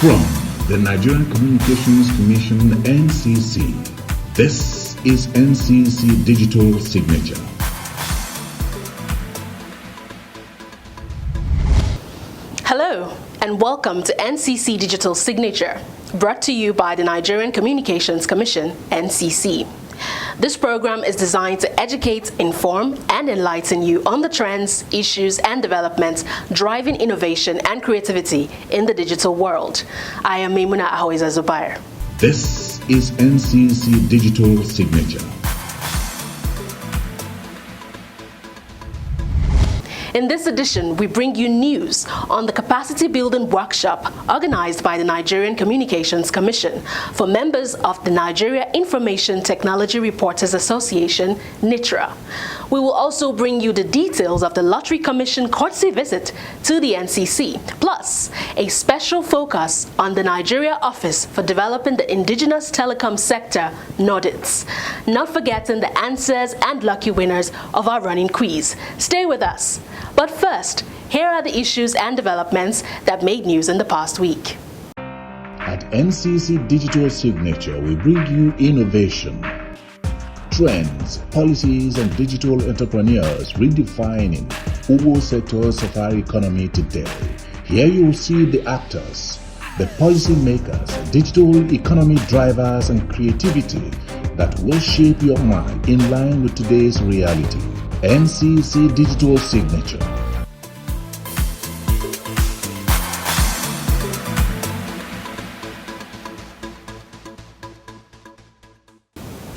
From the Nigerian Communications Commission NCC, this is NCC Digital Signature. Hello and welcome to NCC Digital Signature, brought to you by the Nigerian Communications Commission NCC. This program is designed to educate, inform, and enlighten you on the trends, issues, and developments driving innovation and creativity in the digital world. I am Maimuna Ahoiza Zubair. This is NCC Digital Signature. In this edition, we bring you news on the capacity building workshop organized by the Nigerian Communications Commission for members of the Nigeria Information Technology Reporters Association, NITRA. We will also bring you the details of the Lottery Commission courtesy visit to the NCC, plus a special focus on the Nigeria Office for Developing the Indigenous Telecom Sector, NODITS. Not forgetting the answers and lucky winners of our running quiz. Stay with us. But first, here are the issues and developments that made news in the past week. At NCC Digital Signature, we bring you innovation, trends, policies, and digital entrepreneurs redefining Ugo sectors of our economy today. Here you will see the actors, the policy makers, digital economy drivers, and creativity that will shape your mind in line with today's reality. NCC Digital Signature.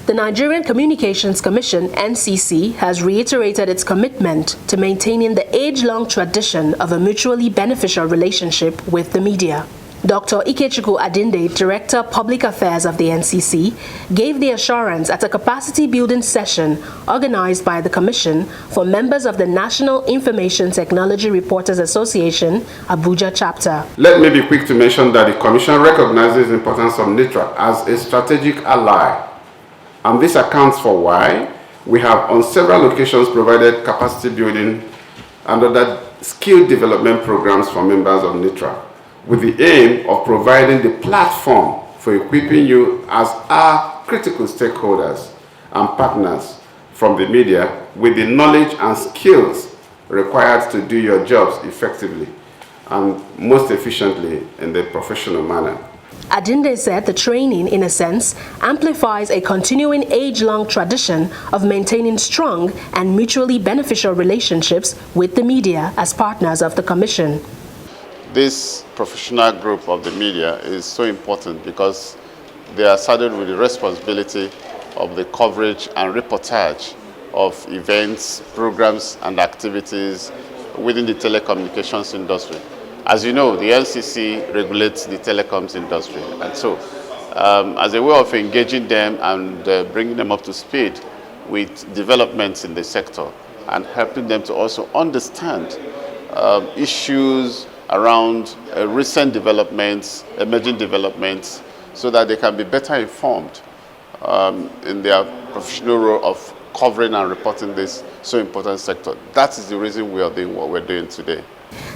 The Nigerian Communications Commission, NCC, has reiterated its commitment to maintaining the age-long tradition of a mutually beneficial relationship with the media. Dr. Ikechukwu Adinde, Director Public Affairs of the NCC, gave the assurance at a capacity-building session organized by the Commission for members of the National Information Technology Reporters Association, Abuja chapter. Let me be quick to mention that the Commission recognizes the importance of NITRA as a strategic ally, and this accounts for why we have on several occasions provided capacity building and other skill development programs for members of NITRA, with the aim of providing the platform for equipping you as our critical stakeholders and partners from the media with the knowledge and skills required to do your jobs effectively and most efficiently in the professional manner. Adinde said the training, in a sense, amplifies a continuing age-long tradition of maintaining strong and mutually beneficial relationships with the media as partners of the Commission. This professional group of the media is so important because they are saddled with the responsibility of the coverage and reportage of events, programs, and activities within the telecommunications industry. As you know, the NCC regulates the telecoms industry, and so as a way of engaging them and bringing them up to speed with developments in the sector and helping them to also understand issues around recent developments, emerging developments, so that they can be better informed in their professional role of covering and reporting this so important sector. That is the reason we are doing what we're doing today.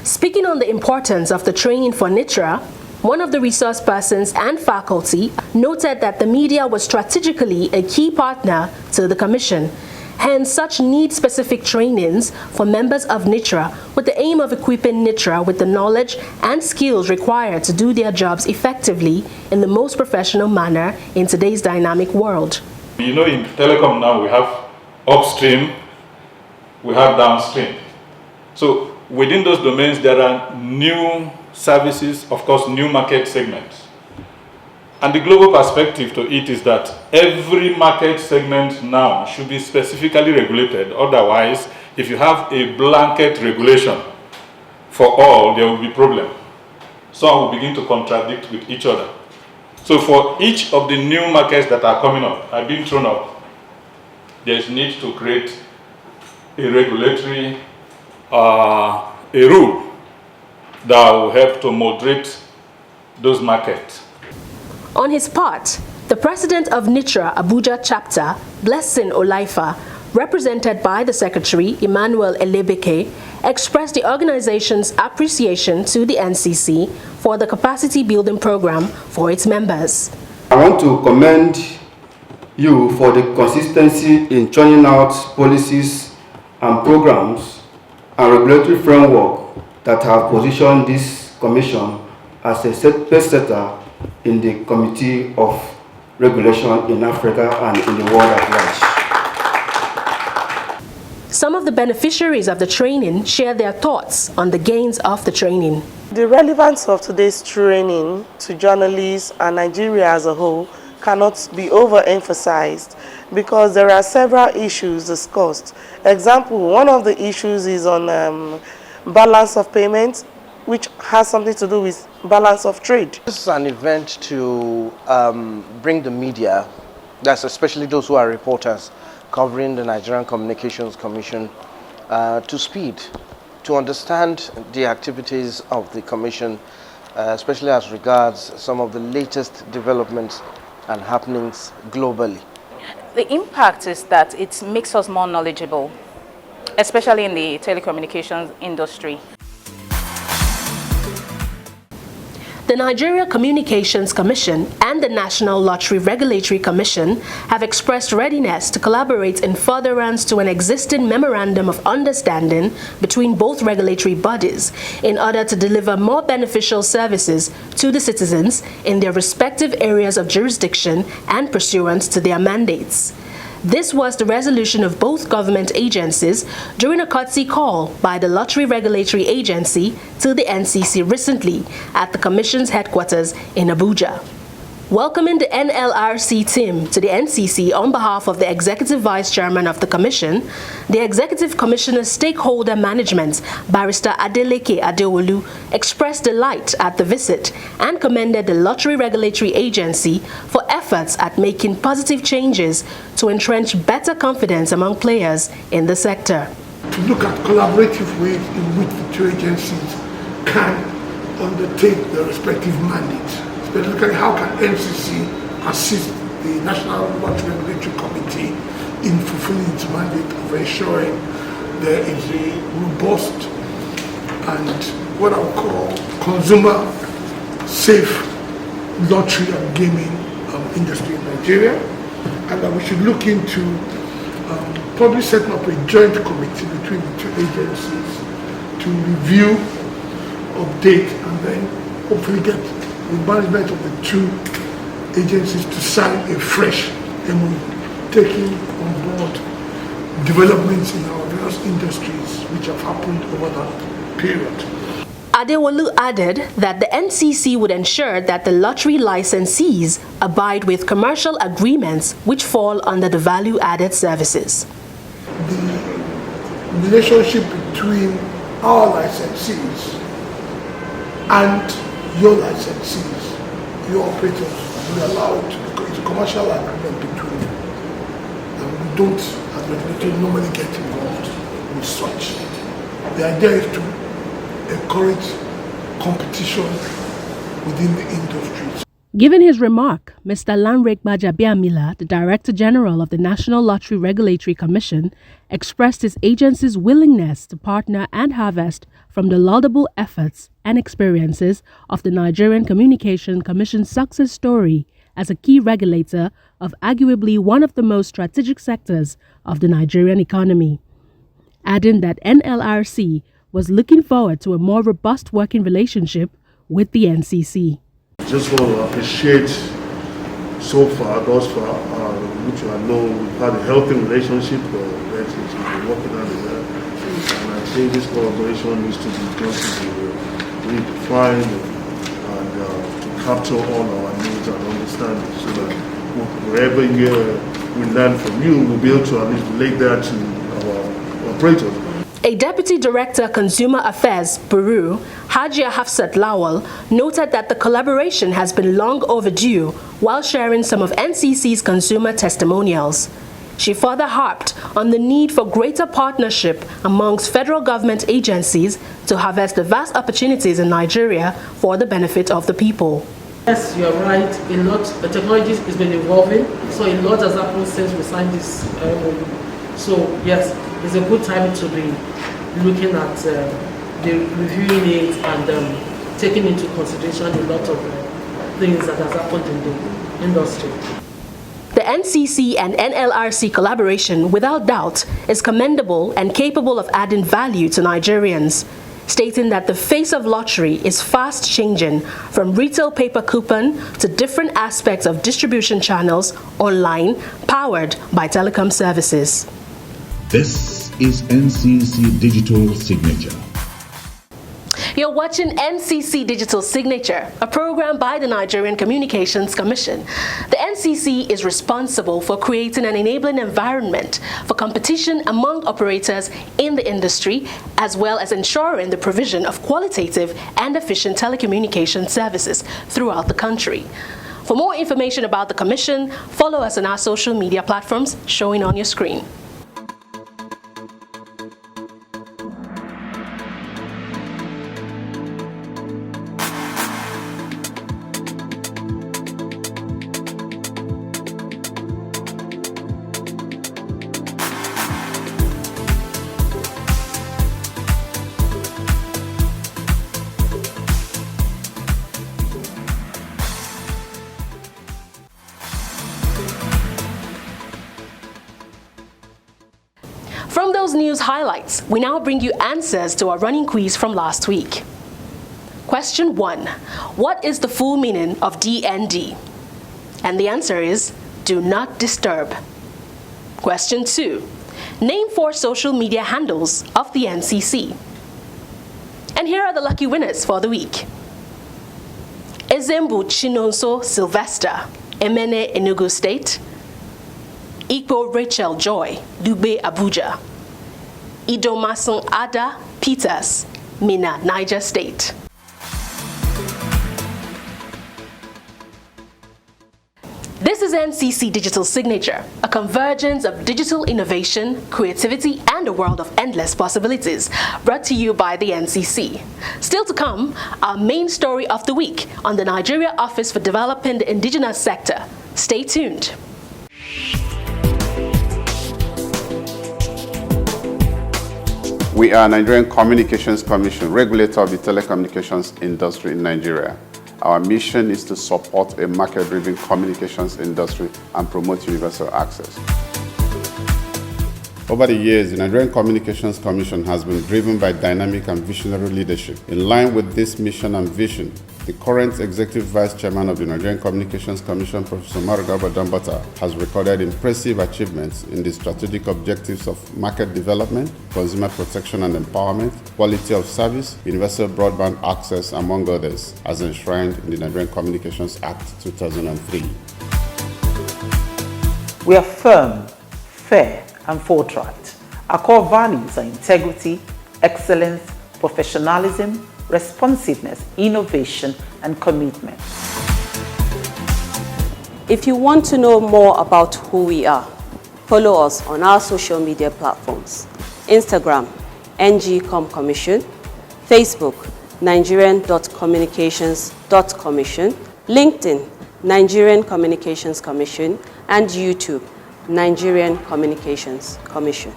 Speaking on the importance of the training for NITRA, one of the resource persons and faculty noted that the media was strategically a key partner to the Commission. Hence, such need-specific trainings for members of NITRA with the aim of equipping NITRA with the knowledge and skills required to do their jobs effectively in the most professional manner in today's dynamic world. You know, in telecom now we have upstream, we have downstream. So within those domains there are new services, of course new market segments. And the global perspective to it is that every market segment now should be specifically regulated. Otherwise, if you have a blanket regulation for all, there will be problem. Some will begin to contradict with each other. So for each of the new markets that are coming up, are being thrown up, there's need to create a regulatory, a rule that will help to moderate those markets. On his part, the president of NITRA Abuja chapter, Blessing Olaifa, represented by the Secretary, Emmanuel Elebeke, expressed the organization's appreciation to the NCC for the capacity building program for its members. I want to commend you for the consistency in churning out policies and programs and regulatory framework that have positioned this commission as a pace setter in the Committee of Regulation in Africa and in the world at large. Some of the beneficiaries of the training share their thoughts on the gains of the training. The relevance of today's training to journalists and Nigeria as a whole cannot be overemphasized because there are several issues discussed. Example, one of the issues is on balance of payment, which has something to do with balance of trade. This is an event to bring the media, that's especially those who are reporters covering the Nigerian Communications Commission, to speed, to understand the activities of the Commission, especially as regards some of the latest developments and happenings globally. The impact is that it makes us more knowledgeable, especially in the telecommunications industry. The Nigeria Communications Commission and the National Lottery Regulatory Commission have expressed readiness to collaborate in furtherance to an existing memorandum of understanding between both regulatory bodies in order to deliver more beneficial services to the citizens in their respective areas of jurisdiction and pursuant to their mandates. This was the resolution of both government agencies during a courtesy call by the Lottery Regulatory Agency to the NCC recently at the Commission's headquarters in Abuja. Welcoming the NLRC team to the NCC on behalf of the Executive Vice Chairman of the Commission, the Executive Commissioner's Stakeholder Management, Barrister Adeleke Adewolu, expressed delight at the visit and commended the Lottery Regulatory Agency for efforts at making positive changes to entrench better confidence among players in the sector. To look at collaborative ways in which the two agencies can undertake their respective mandates. Look at how can NCC assist the National Lottery Regulatory Committee in fulfilling its mandate of ensuring there is a robust and what I would call consumer-safe lottery and gaming industry in Nigeria, and that we should look into probably setting up a joint committee between the two agencies to review, update, and then hopefully get the management of the two agencies to sign a fresh MOU, taking on board developments in our various industries which have happened over that period. Adewolu added that the NCC would ensure that the lottery licensees abide with commercial agreements which fall under the value-added services. The relationship between our licensees and your licensees, your operators, will allow it to become a commercial agreement between them. And we don't, as regulators, normally get involved with such. The idea is to encourage competition within the industries. Given his remark, Mr. Lanrek Bajabiamila, the Director General of the National Lottery Regulatory Commission, expressed his agency's willingness to partner and harvest from the laudable efforts and experiences of the Nigerian Communications Commission's success story as a key regulator of arguably one of the most strategic sectors of the Nigerian economy, adding that NLRC was looking forward to a more robust working relationship with the NCC. Just want to appreciate so far, thus far, which I know we've had a healthy relationship, we're working on it, and I think this collaboration needs to be just redefined and to capture all our needs and understanding, so that wherever we learn from you, we'll be able to at least relate that to our operators. A Deputy Director, Consumer Affairs, Bureau, Hajia Hafsat Lawal, noted that the collaboration has been long overdue while sharing some of NCC's consumer testimonials. She further harped on the need for greater partnership amongst federal government agencies to harvest the vast opportunities in Nigeria for the benefit of the people. Yes, you're right. The technology has been evolving, so a lot has happened since we signed this So yes, it's a good time to be looking at reviewing it and taking into consideration a lot of things that has happened in the industry. The NCC and NLRC collaboration, without doubt, is commendable and capable of adding value to Nigerians, stating that the face of lottery is fast changing from retail paper coupon to different aspects of distribution channels online, powered by telecom services. This is NCC Digital Signature. You're watching NCC Digital Signature, a program by the Nigerian Communications Commission. The NCC is responsible for creating an enabling environment for competition among operators in the industry, as well as ensuring the provision of qualitative and efficient telecommunication services throughout the country. For more information about the Commission, follow us on our social media platforms showing on your screen. From those news highlights, we now bring you answers to our running quiz from last week. Question 1. What is the full meaning of DND? And the answer is, do not disturb. Question 2. Name 4 social media handles of the NCC. And here are the lucky winners for the week. Ezembu Chinonso Sylvester, Emene, Enugu State. Ikpo Rachel Joy, Dube, Abuja. Idomason Ada Peters, Mina, Niger State. This is NCC Digital Signature, a convergence of digital innovation, creativity, and a world of endless possibilities, brought to you by the NCC. Still to come, our main story of the week on the Nigeria Office for Developing the Indigenous Sector. Stay tuned. We are Nigerian Communications Commission, regulator of the telecommunications industry in Nigeria. Our mission is to support a market-driven communications industry and promote universal access. Over the years, the Nigerian Communications Commission has been driven by dynamic and visionary leadership. In line with this mission and vision, the current Executive Vice Chairman of the Nigerian Communications Commission, Professor Marugaba Dambata, has recorded impressive achievements in the strategic objectives of market development, consumer protection and empowerment, quality of service, universal broadband access, among others, as enshrined in the Nigerian Communications Act 2003. We are firm, fair, and forthright. Our core values are integrity, excellence, professionalism, responsiveness, innovation, and commitment. If you want to know more about who we are, follow us on our social media platforms: Instagram, NGCom Commission, Facebook, Nigerian.communications.commission, LinkedIn, Nigerian Communications Commission, and YouTube, Nigerian Communications Commission.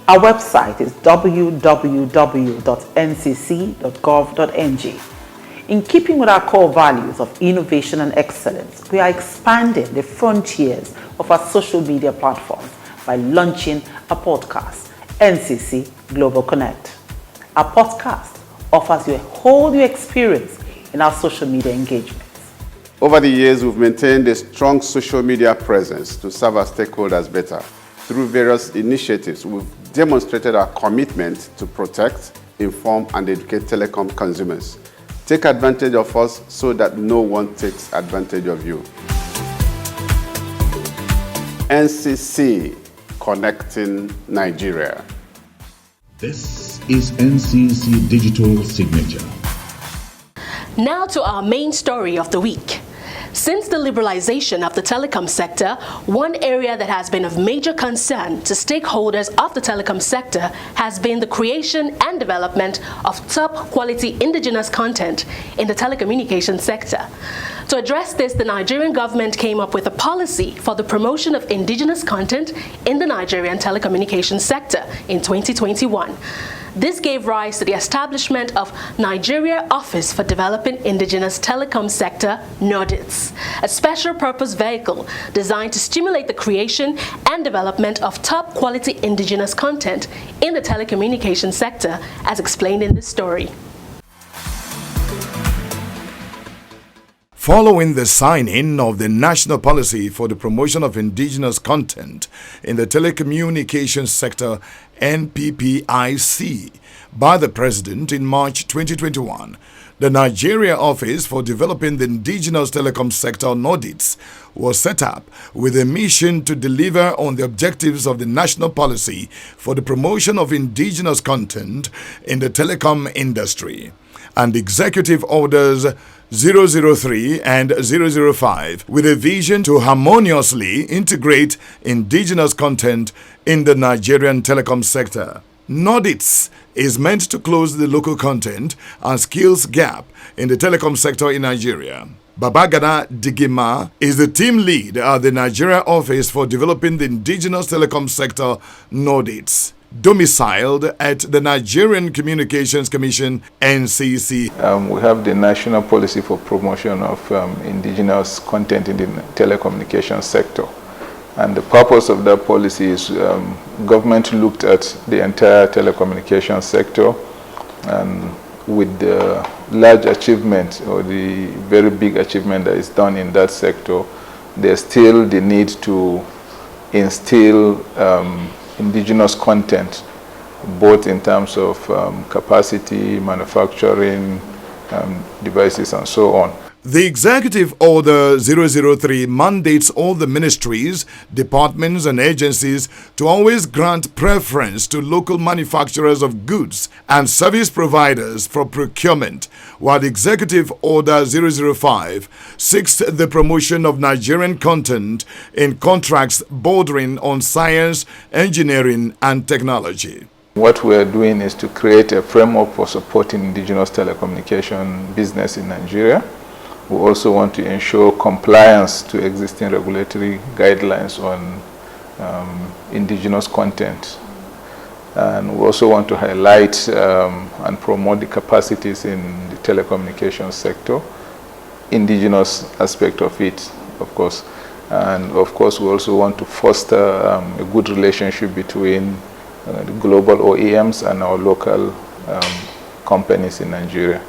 Our website is www.ncc.gov.ng. In keeping with our core values of innovation and excellence, we are expanding the frontiers of our social media platforms by launching a podcast, NCC Global Connect. Our podcast offers you a whole new experience in our social media engagements. Over the years, we've maintained a strong social media presence to serve our stakeholders better. Through various initiatives, we've demonstrated our commitment to protect, inform, and educate telecom consumers. Take advantage of us so that no one takes advantage of you. NCC, connecting Nigeria. This is NCC Digital Signature. Now to our main story of the week. Since the liberalization of the telecom sector, one area that has been of major concern to stakeholders of the telecom sector has been the creation and development of top quality indigenous content in the telecommunications sector. To address this, the Nigerian government came up with a policy for the promotion of indigenous content in the Nigerian telecommunications sector in 2021. This gave rise to the establishment of Nigeria Office for Developing Indigenous Telecom Sector, NODITS, a special purpose vehicle designed to stimulate the creation and development of top quality indigenous content in the telecommunications sector, as explained in this story. Following the signing of the National Policy for the Promotion of Indigenous Content in the Telecommunications Sector, NPPIC, by the President in March 2021, the Nigeria Office for Developing the Indigenous Telecom Sector, NODITS, was set up with a mission to deliver on the objectives of the National Policy for the Promotion of Indigenous Content in the Telecom Industry and Executive Orders 003 and 005 with a vision to harmoniously integrate indigenous content in the Nigerian telecom sector. NODITS is meant to close the local content and skills gap in the telecom sector in Nigeria. Babagana Digima is the team lead at the Nigeria Office for Developing the Indigenous Telecom Sector, NODITS, domiciled at the Nigerian Communications Commission, NCC. We have the National Policy for Promotion of Indigenous Content in the Telecommunications Sector. And the purpose of that policy is government looked at the entire telecommunications sector, and with the large achievement or the very big achievement that is done in that sector, there's still the need to instill indigenous content, both in terms of capacity, manufacturing, devices, and so on. The Executive Order 003 mandates all the ministries, departments, and agencies to always grant preference to local manufacturers of goods and service providers for procurement, while the Executive Order 005 seeks the promotion of Nigerian content in contracts bordering on science, engineering, and technology. What we are doing is to create a framework for supporting indigenous telecommunication business in Nigeria. We also want to ensure compliance to existing regulatory guidelines on indigenous content. And we also want to highlight and promote the capacities in the telecommunications sector, indigenous aspect of it, of course. And of course, we also want to foster a good relationship between the global OEMs and our local companies in Nigeria.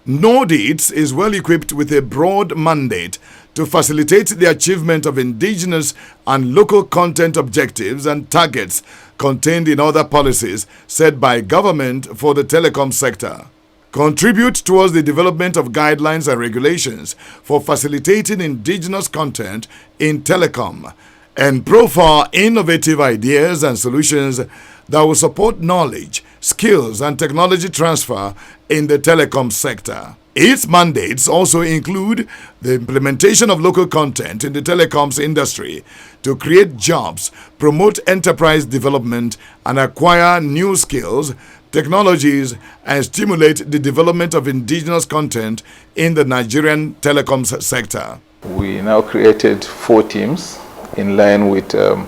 NODITS is well equipped with a broad mandate to facilitate the achievement of indigenous and local content objectives and targets contained in other policies set by government for the telecom sector. Contribute towards the development of guidelines and regulations for facilitating indigenous content in telecom, and profile innovative ideas and solutions that will support knowledge, skills, and technology transfer in the telecom sector. Its mandates also include the implementation of local content in the telecoms industry to create jobs, promote enterprise development, and acquire new skills, technologies, and stimulate the development of indigenous content in the Nigerian telecoms sector. We now created 4 teams in line with the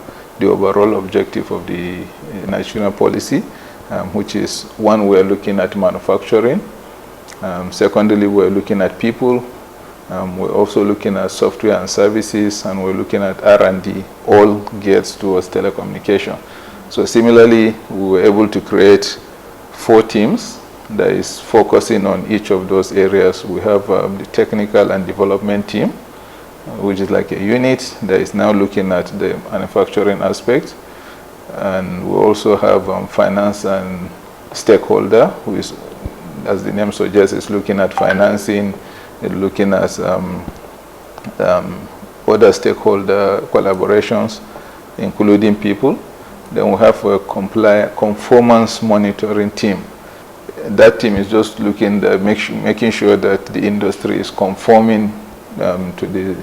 overall objective of the national policy, which is, one, we're looking at manufacturing. Secondly, we're looking at people. We're also looking at software and services, and we're looking at R&D, all geared towards telecommunication. So similarly, we were able to create 4 teams that is focusing on each of those areas. We have the technical and development team, which is like a unit that is now looking at the manufacturing aspect. And we also have finance and stakeholder, who is, as the name suggests, is looking at financing, looking at other stakeholder collaborations, including people. Then we have a conformance monitoring team. That team is just looking at making sure that the industry is conforming to the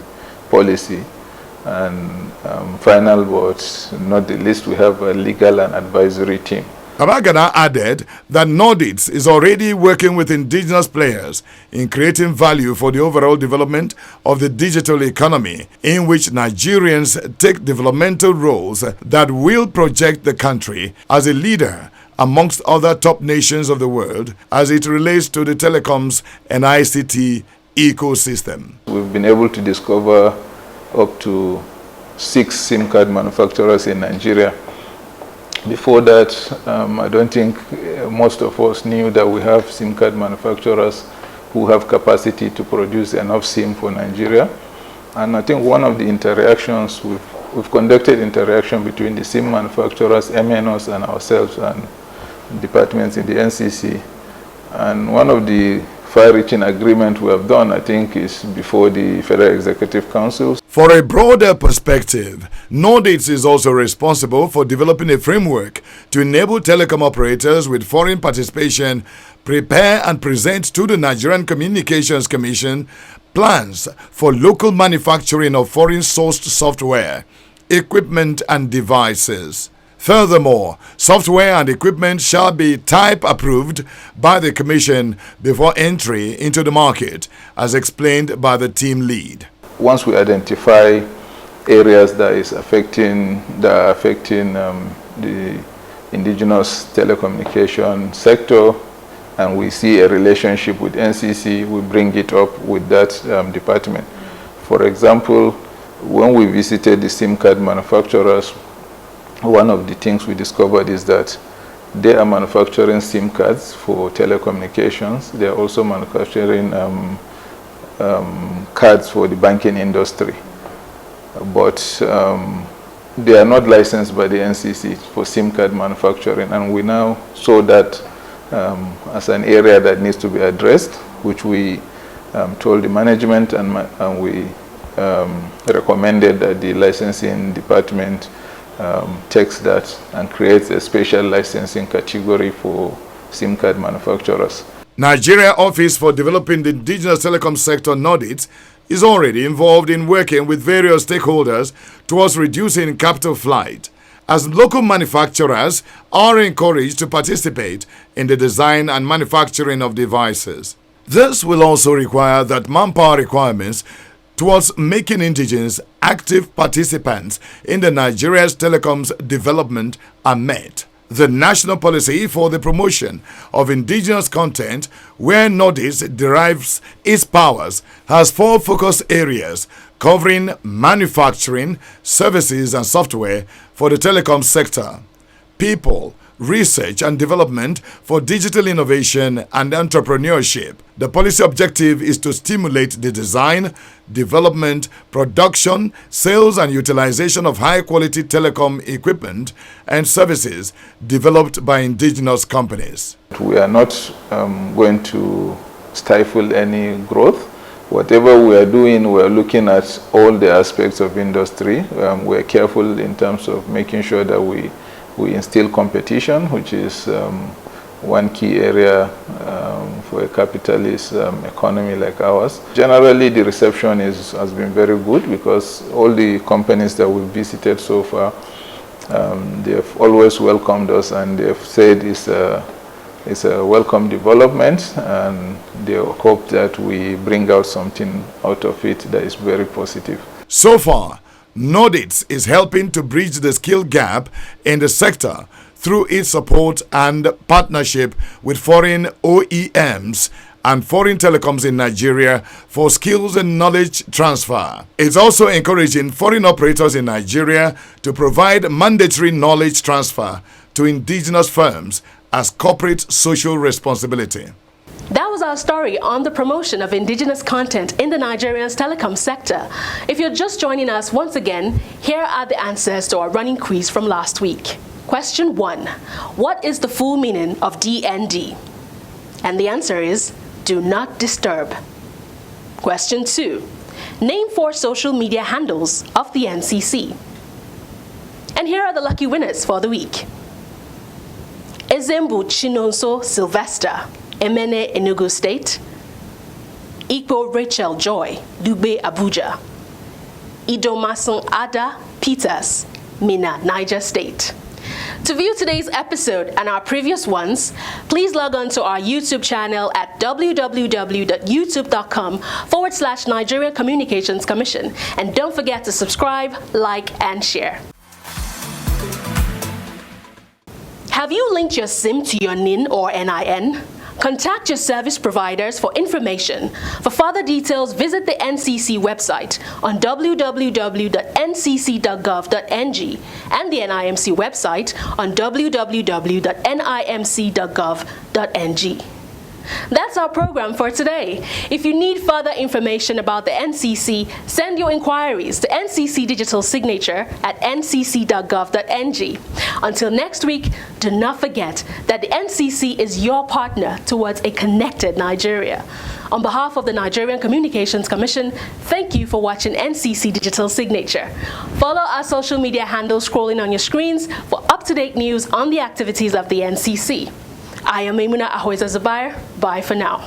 policy. And final but not the least, we have a legal and advisory team. Babagana added that Nordits is already working with indigenous players in creating value for the overall development of the digital economy, in which Nigerians take developmental roles that will project the country as a leader amongst other top nations of the world as it relates to the telecoms and ICT ecosystem. We've been able to discover up to 6 SIM card manufacturers in Nigeria. Before that, I don't think most of us knew that we have SIM card manufacturers who have capacity to produce enough SIM for Nigeria. And I think one of the interactions, we've conducted interaction between the SIM manufacturers, MNOs, and ourselves and departments in the NCC. And one of the far-reaching agreements we have done, I think, is before the Federal Executive Council. For a broader perspective, Nordits is also responsible for developing a framework to enable telecom operators with foreign participation prepare and present to the Nigerian Communications Commission plans for local manufacturing of foreign-sourced software, equipment and devices. Furthermore, software and equipment shall be type approved by the Commission before entry into the market, as explained by the team lead. Once we identify areas that are affecting the indigenous telecommunication sector, and we see a relationship with NCC, we bring it up with that department. For example, when we visited the SIM card manufacturers, one of the things we discovered is that they are manufacturing SIM cards for telecommunications. They are also manufacturing cards for the banking industry. But they are not licensed by the NCC for SIM card manufacturing. And we now saw that as an area that needs to be addressed, which we told the management, and we recommended that the licensing department takes that and creates a special licensing category for SIM card manufacturers. Nigeria Office for Developing the Indigenous Telecom Sector, Nordits, is already involved in working with various stakeholders towards reducing capital flight, as local manufacturers are encouraged to participate in the design and manufacturing of devices. This will also require that manpower requirements towards making indigenous active participants in the Nigeria's telecoms development are met. The national policy for the promotion of indigenous content, where Nordits derives its powers, has 4 focus areas covering manufacturing, services and software for the telecom sector, people, research and development for digital innovation and entrepreneurship. The policy objective is to stimulate the design, development, production, sales and utilization of high-quality telecom equipment and services developed by indigenous companies. We are not going to stifle any growth. Whatever we are doing, we are looking at all the aspects of industry. We are careful in terms of making sure that we instill competition, which is one key area for a capitalist economy like ours. Generally, the reception has been very good, because all the companies that we've visited so far, they have always welcomed us, and they have said it's a welcome development, and they hope that we bring out something out of it that is very positive. So far, Nordits is helping to bridge the skill gap in the sector through its support and partnership with foreign OEMs and foreign telecoms in Nigeria for skills and knowledge transfer. It's also encouraging foreign operators in Nigeria to provide mandatory knowledge transfer to indigenous firms as corporate social responsibility. That was our story on the promotion of indigenous content in the Nigerian telecom sector. If you're just joining us once again, here are the answers to our running quiz from last week. Question 1. What is the full meaning of DND? And the answer is, do not disturb. Question 2. Name 4 social media handles of the NCC. And here are the lucky winners for the week. Ezembu Chinonso Sylvester, Emene, Enugu State. Ikpo Rachel Joy, Dugbe, Abuja. Idomason Ada Peters, Mina, Niger State. To view today's episode and our previous ones, please log on to our YouTube channel at www.youtube.com/Nigerian Communications Commission. And don't forget to subscribe, like, and share. Have you linked your SIM to your NIN or NIN? Contact your service providers for information. For further details, visit the NCC website on www.ncc.gov.ng and the NIMC website on www.nimc.gov.ng. That's our program for today. If you need further information about the NCC, send your inquiries to NCC Digital Signature at ncc.gov.ng. Until next week, do not forget that the NCC is your partner towards a connected Nigeria. On behalf of the Nigerian Communications Commission, thank you for watching NCC Digital Signature. Follow our social media handles scrolling on your screens for up-to-date news on the activities of the NCC. I am Maimuna Ahoiza Zubair. Bye for now.